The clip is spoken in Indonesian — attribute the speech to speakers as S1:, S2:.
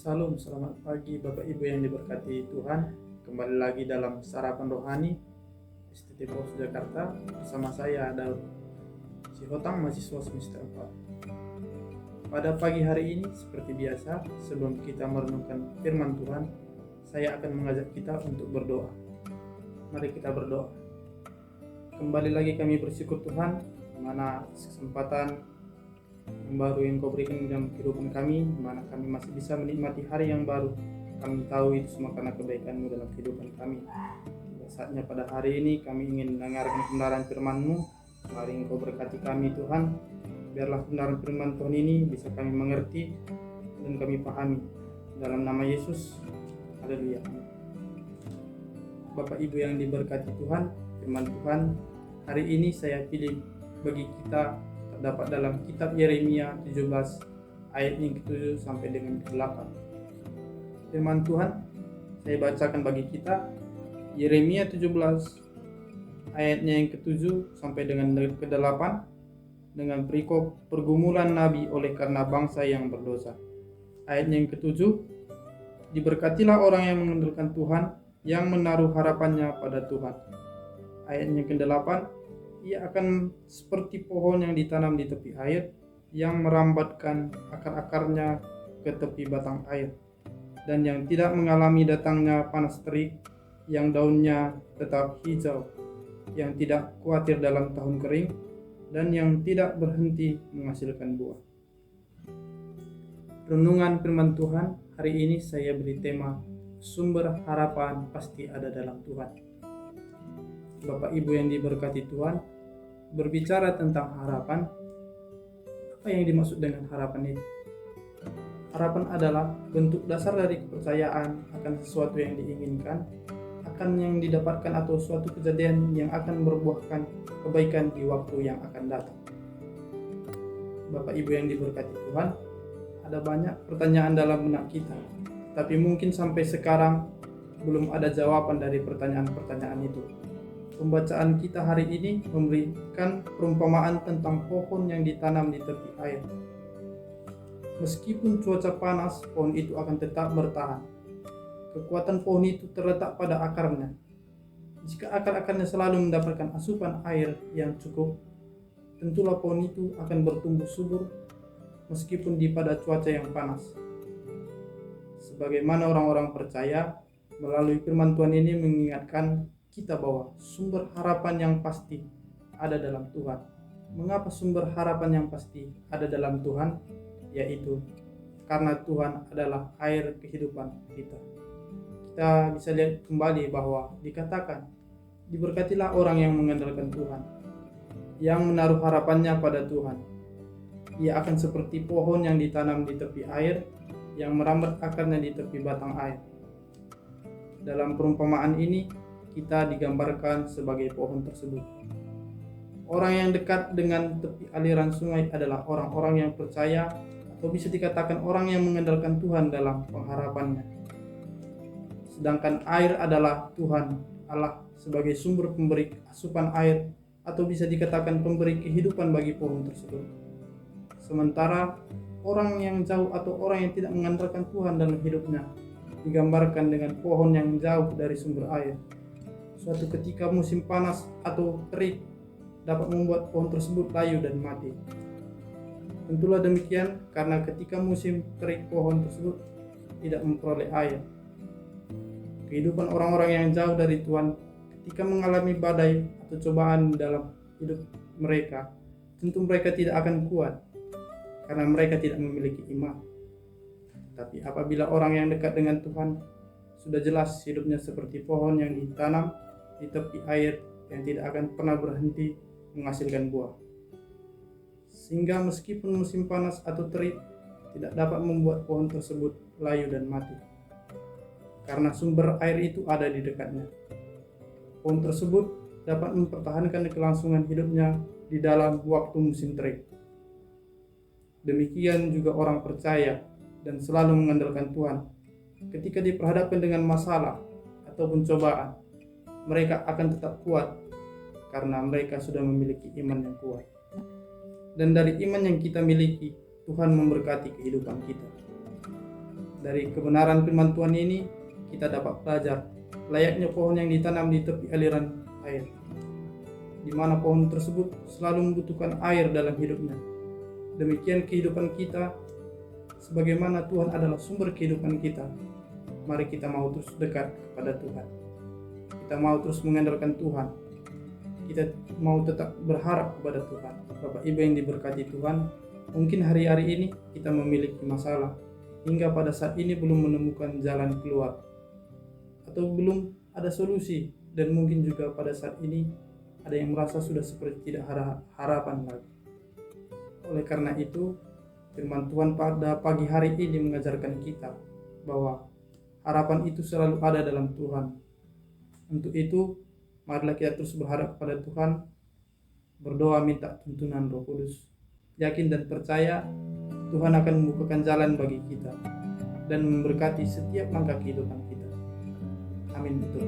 S1: Salam, selamat pagi Bapak Ibu yang diberkati Tuhan. Kembali lagi dalam Sarapan Rohani STT Pos Jakarta. Bersama saya Daud Sihotang, mahasiswa semester 4. Pada pagi hari ini seperti biasa, sebelum kita merenungkan firman Tuhan, saya akan mengajak kita untuk berdoa. Mari kita berdoa. Kembali lagi kami bersyukur Tuhan, di mana kesempatan yang baru yang Kau berikan dalam kehidupan kami, di mana kami masih bisa menikmati hari yang baru. Kami tahu itu semua karena kebaikan-Mu dalam kehidupan kami. Saatnya pada hari ini kami ingin mendengarkan kebenaran firman-Mu. Mari Engkau berkati kami Tuhan. Biarlah kebenaran firman Tuhan ini bisa kami mengerti dan kami pahami. Dalam nama Yesus, haleluya. Bapak Ibu yang diberkati Tuhan, firman Tuhan hari ini saya pilih bagi kita terdapat dalam kitab Yeremia 17 ayat yang ke-7 sampai dengan ke-8. Firman Tuhan saya bacakan bagi kita Yeremia 17 ayatnya yang ke-7 sampai dengan ke-8 dengan perikop pergumulan nabi oleh karena bangsa yang berdosa. Ayatnya yang ke-7, diberkatilah orang yang mengandalkan Tuhan, yang menaruh harapannya pada Tuhan. Ayatnya yang ke-8, ia akan seperti pohon yang ditanam di tepi air, yang merambatkan akar-akarnya ke tepi batang air, dan yang tidak mengalami datangnya panas terik, yang daunnya tetap hijau, yang tidak khawatir dalam tahun kering, dan yang tidak berhenti menghasilkan buah. Renungan firman Tuhan hari ini saya beri tema sumber harapan pasti ada dalam Tuhan. Bapak Ibu yang diberkati Tuhan, berbicara tentang harapan, apa yang dimaksud dengan harapan itu? Harapan adalah bentuk dasar dari kepercayaan akan sesuatu yang diinginkan, akan yang didapatkan atau suatu kejadian yang akan membuahkan kebaikan di waktu yang akan datang. Bapak Ibu yang diberkati Tuhan, ada banyak pertanyaan dalam benak kita, tapi mungkin sampai sekarang belum ada jawaban dari pertanyaan-pertanyaan itu. Pembacaan kita hari ini memberikan perumpamaan tentang pohon yang ditanam di tepi air. Meskipun cuaca panas, pohon itu akan tetap bertahan. Kekuatan pohon itu terletak pada akarnya. Jika akar-akarnya selalu mendapatkan asupan air yang cukup, tentulah pohon itu akan bertumbuh subur meskipun di pada cuaca yang panas. Sebagaimana orang-orang percaya, melalui firman Tuhan ini mengingatkan kita bahwa sumber harapan yang pasti ada dalam Tuhan. Mengapa sumber harapan yang pasti ada dalam Tuhan? Yaitu karena Tuhan adalah air kehidupan kita. Kita bisa lihat kembali bahwa dikatakan, diberkatilah orang yang mengandalkan Tuhan, yang menaruh harapannya pada Tuhan. Ia akan seperti pohon yang ditanam di tepi air, yang merambat akarnya di tepi batang air. Dalam perumpamaan ini, kita digambarkan sebagai pohon tersebut. Orang yang dekat dengan tepi aliran sungai adalah orang-orang yang percaya, atau bisa dikatakan orang yang mengandalkan Tuhan dalam pengharapannya. Sedangkan air adalah Tuhan Allah sebagai sumber pemberi asupan air, atau bisa dikatakan pemberi kehidupan bagi pohon tersebut. Sementara orang yang jauh atau orang yang tidak mengandalkan Tuhan dalam hidupnya digambarkan dengan pohon yang jauh dari sumber air. Suatu ketika musim panas atau terik dapat membuat pohon tersebut layu dan mati. Tentulah demikian karena ketika musim terik pohon tersebut tidak memperoleh air. Kehidupan orang-orang yang jauh dari Tuhan ketika mengalami badai atau cobaan dalam hidup mereka, tentu mereka tidak akan kuat karena mereka tidak memiliki iman. Tapi apabila orang yang dekat dengan Tuhan, sudah jelas hidupnya seperti pohon yang ditanam di tepi air yang tidak akan pernah berhenti menghasilkan buah. Sehingga meskipun musim panas atau terik tidak dapat membuat pohon tersebut layu dan mati. Karena sumber air itu ada di dekatnya. Pohon tersebut dapat mempertahankan kelangsungan hidupnya di dalam waktu musim terik. Demikian juga orang percaya dan selalu mengandalkan Tuhan. Ketika diperhadapkan dengan masalah ataupun cobaan, mereka akan tetap kuat karena mereka sudah memiliki iman yang kuat. Dan dari iman yang kita miliki, Tuhan memberkati kehidupan kita. Dari kebenaran firman Tuhan ini kita dapat belajar layaknya pohon yang ditanam di tepi aliran air, di mana pohon tersebut selalu membutuhkan air dalam hidupnya. Demikian kehidupan kita, sebagaimana Tuhan adalah sumber kehidupan kita. Mari kita mau terus dekat kepada Tuhan. Kita mau terus mengandalkan Tuhan. Kita mau tetap berharap kepada Tuhan. Bapak Ibu yang diberkati Tuhan, mungkin hari-hari ini kita memiliki masalah, hingga pada saat ini belum menemukan jalan keluar, atau belum ada solusi, dan mungkin juga pada saat ini ada yang merasa sudah seperti tidak ada harapan lagi. Oleh karena itu, firman Tuhan pada pagi hari ini mengajarkan kita bahwa harapan itu selalu ada dalam Tuhan. Untuk itu, marilah kita terus berharap kepada Tuhan, berdoa minta tuntunan Roh Kudus, yakin dan percaya Tuhan akan membukakan jalan bagi kita dan memberkati setiap langkah kehidupan kita. Amin. Betul.